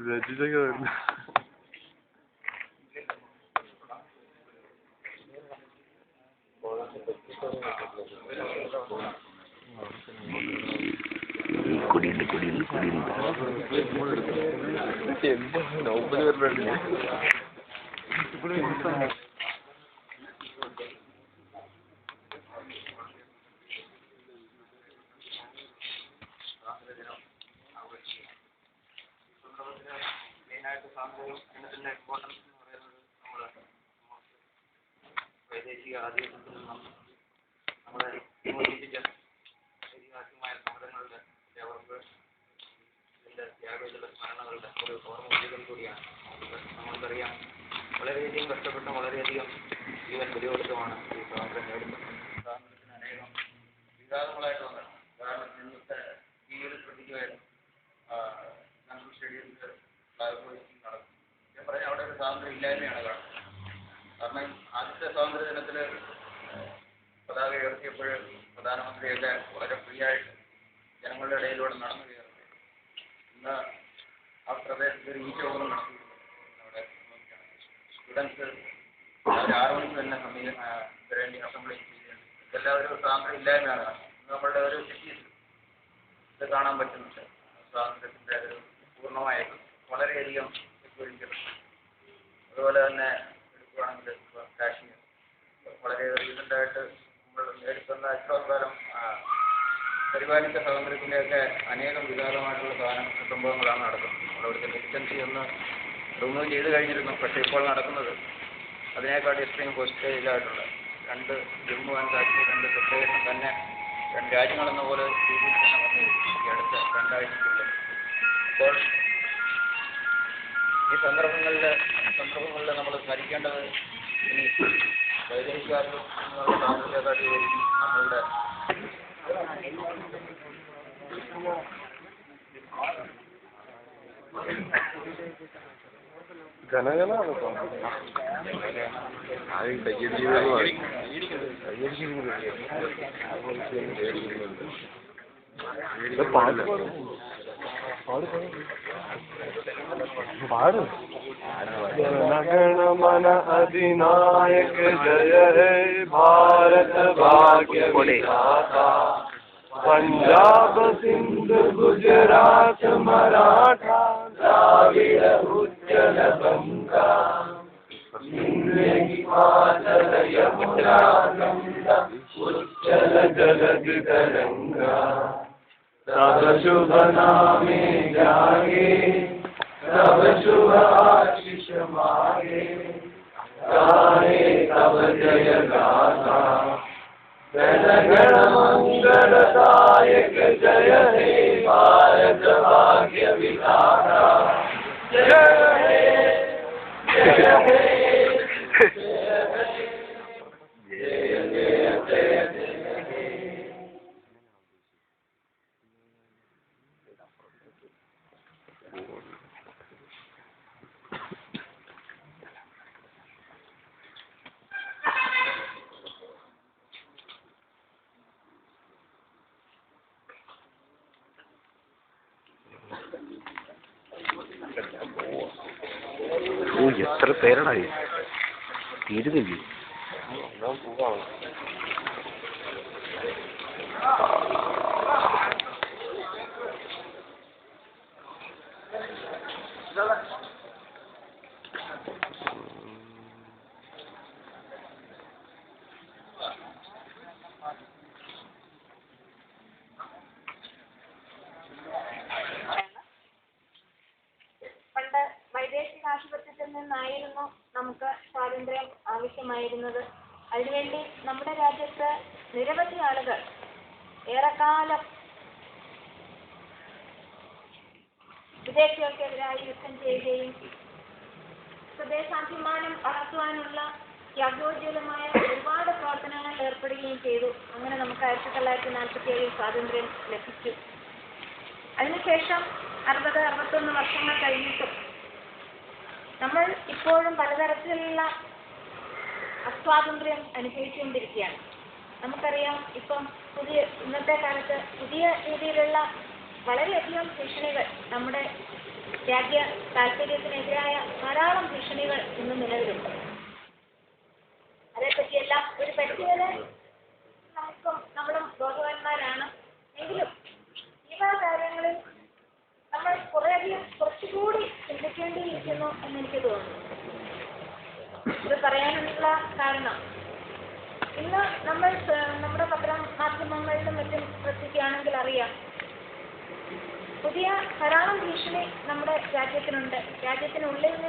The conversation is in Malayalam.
രചിച്ചൊക്കെ വരുന്നു. കുടിയുണ്ട് കുടിയുണ്ട് കുടിയുണ്ട്. നോമ്പല് വരുന്നുണ്ട്. മെയിനായിട്ട് സ്വാതന്ത്ര്യം എന്നതിൻ്റെ ഇമ്പോർട്ടൻസ് എന്ന് പറയുന്നത് നമ്മൾ വൈദേശിക ആധിപത്യത്തിൽ നിന്നും നമ്മളെ വിമോചിപ്പിച്ച ഐതിഹാസികമായ സമരങ്ങളുടെ അവർക്ക് ഇതിൻ്റെ ത്യാഗത്തിലുള്ള സ്മരണകളുടെ ഒരു ഓർമ്മ കൂടിയാണ്. നമ്മൾക്കറിയാം വളരെയധികം കഷ്ടപ്പെട്ടും വളരെയധികം ജീവൻ ബലികൊടുത്തുമാണ് ഈ സ്വാതന്ത്ര്യം നേടുന്നത്. സ്വാതന്ത്ര്യത്തിന് അനേകം വിവാദങ്ങളായിട്ട് വന്നത്. കാരണം ഇന്നത്തെ ജീവിതത്തിൽ ശ്രദ്ധിക്കുമായിരുന്നു നാഷണൽ സ്റ്റേഡിയത്തിൽ നടക്കും. ഞാൻ പറഞ്ഞ അവിടെ ഒരു സ്വാതന്ത്ര്യം ഇല്ലായ്മയാണ് കാണുന്നത്. കാരണം ആദ്യത്തെ സ്വാതന്ത്ര്യ ദിനത്തിൽ പതാക ഉയർത്തിയപ്പോൾ പ്രധാനമന്ത്രിയൊക്കെ വളരെ ഫ്രീ ആയിട്ട് ജനങ്ങളുടെ ഇടയിലൂടെ നടന്നു കയറി. ഇന്ന് ആ പ്രദേശത്ത് ഒരു ഈച്ചോളം നടത്തിയിരുന്നു. അവിടെ സ്റ്റുഡൻസ് അവർ 6 മണിക്ക് തന്നെ വരേണ്ടി അസംബ്ലി ചെയ്യുന്നുണ്ട്. ഇതെല്ലാം ഒരു സ്വാതന്ത്ര്യം ഇല്ലായ്മയാണ് കാണുന്നത്. നമ്മളുടെ ഒരു സിറ്റീസ് ഇത് കാണാൻ പറ്റുന്നുണ്ട്. സ്വാതന്ത്ര്യത്തിൻ്റെ ഒരു പൂർണ്ണമായിട്ടും വളരെയധികം സെക്യൂരിറ്റി. അതുപോലെ തന്നെ എടുക്കുകയാണെങ്കിൽ കാശ്മീർ വളരെ റീസെൻ്റായിട്ട് നമ്മൾ നേരിടുന്ന ഇത്രയും കാലം പരിപാലിച്ച സ്വാതന്ത്ര്യത്തിൻ്റെയൊക്കെ അനേകം വികാരമായിട്ടുള്ള സംഭവങ്ങളാണ് നടക്കുന്നത്. നമ്മളവിടുത്തെ മിലിറ്റൻസി ഒന്ന് റിമൂവ് ചെയ്ത് കഴിഞ്ഞിരുന്നു. പക്ഷേ ഇപ്പോൾ നടക്കുന്നത് അതിനേക്കാൾ എക്സ്ട്രീം പോസ്റ്റേജിലായിട്ടുള്ള 2 ജമ്മു ആൻഡ് കാശ്മീർ 2 സെപ്പറേഷൻ തന്നെ 2 രാജ്യങ്ങളെന്ന പോലെ രീതിയിൽ തന്നെ വന്നിരിക്കും ഈ അടുത്ത 2 ആഴ്ചയ്ക്കുള്ളിൽ. അപ്പോൾ ഈ സന്ദർഭങ്ങളിൽ നമ്മൾ സ്മരിക്കേണ്ടത് ഇനി വൈദേശികാർക്കും സ്വാതന്ത്ര്യത്തെക്കാട്ടി നമ്മളുടെ ജനങ്ങളാണ് പാട് जनगणमन अधिनायक जय हे भारत भाग्य विधाता पंजाब सिंध गुजरात मराठा द्राविड़ उज्जल गंगा हिमाचल यमुना गंगा उज्जल जलद तरंगा तब शुभ नामे जागे तब शुभ आशीष मागे गाए तब जय गाथा जनगण मंगलदायक जय हे भारत भाग्य विधाता जय हे जय हे എത്ര പേരാണ് തീരുന്നില്ലേ? പണ്ട് വൈദേശിക ആധിപത്യത്തിൽ നിന്നായിരുന്നു നമുക്ക് സ്വാതന്ത്ര്യം ആവശ്യമായിരുന്നത്. അതിനുവേണ്ടി നമ്മുടെ രാജ്യത്ത് നിരവധി ആളുകൾ ഏറെക്കാലം വിദേശികൾക്കെതിരായി യുദ്ധം ചെയ്യുകയും സ്വദേശാഭിമാനം വളർത്തുവാനുള്ള ത്യാഗോജ്വലമായ ഒരുപാട് പ്രവർത്തനങ്ങളിൽ ഏർപ്പെടുകയും ചെയ്തു. അങ്ങനെ നമുക്ക് 1947 സ്വാതന്ത്ര്യം ലഭിച്ചു. അതിനുശേഷം 60-61 വർഷങ്ങൾ കഴിഞ്ഞിട്ടും നമ്മൾ ഇപ്പോഴും പലതരത്തിലുള്ള അസ്വാതന്ത്ര്യം അനുഭവിച്ചുകൊണ്ടിരിക്കുകയാണ്. നമുക്കറിയാം, ഇപ്പം ഇന്നത്തെ കാലത്ത് പുതിയ രീതിയിലുള്ള വളരെയധികം ഭീഷണികൾ, നമ്മുടെ രാജ്യ താല്പര്യത്തിനെതിരായ ധാരാളം ഭീഷണികൾ ഇന്ന് നിലവിലുണ്ട്. അതേപ്പറ്റിയെല്ലാം ഒരു പരിധിവരെ നമ്മളും ബോധവാന്മാരാണ്. എങ്കിലും ഈ കാര്യങ്ങളിൽ നമ്മൾ കുറച്ചുകൂടി ചിന്തിക്കേണ്ടിയിരിക്കുന്നു എന്നെനിക്ക് തോന്നുന്നു. ഇത് പറയാനുള്ള കാരണം, ഇന്ന് നമ്മൾ നമ്മുടെ മാധ്യമങ്ങളിലും മറ്റും ശ്രദ്ധിക്കുകയാണെങ്കിൽ അറിയാം, പുതിയ ധാരാളം ഭീഷണി നമ്മുടെ രാജ്യത്തിനുണ്ട്. രാജ്യത്തിനുള്ളിൽ നിന്ന്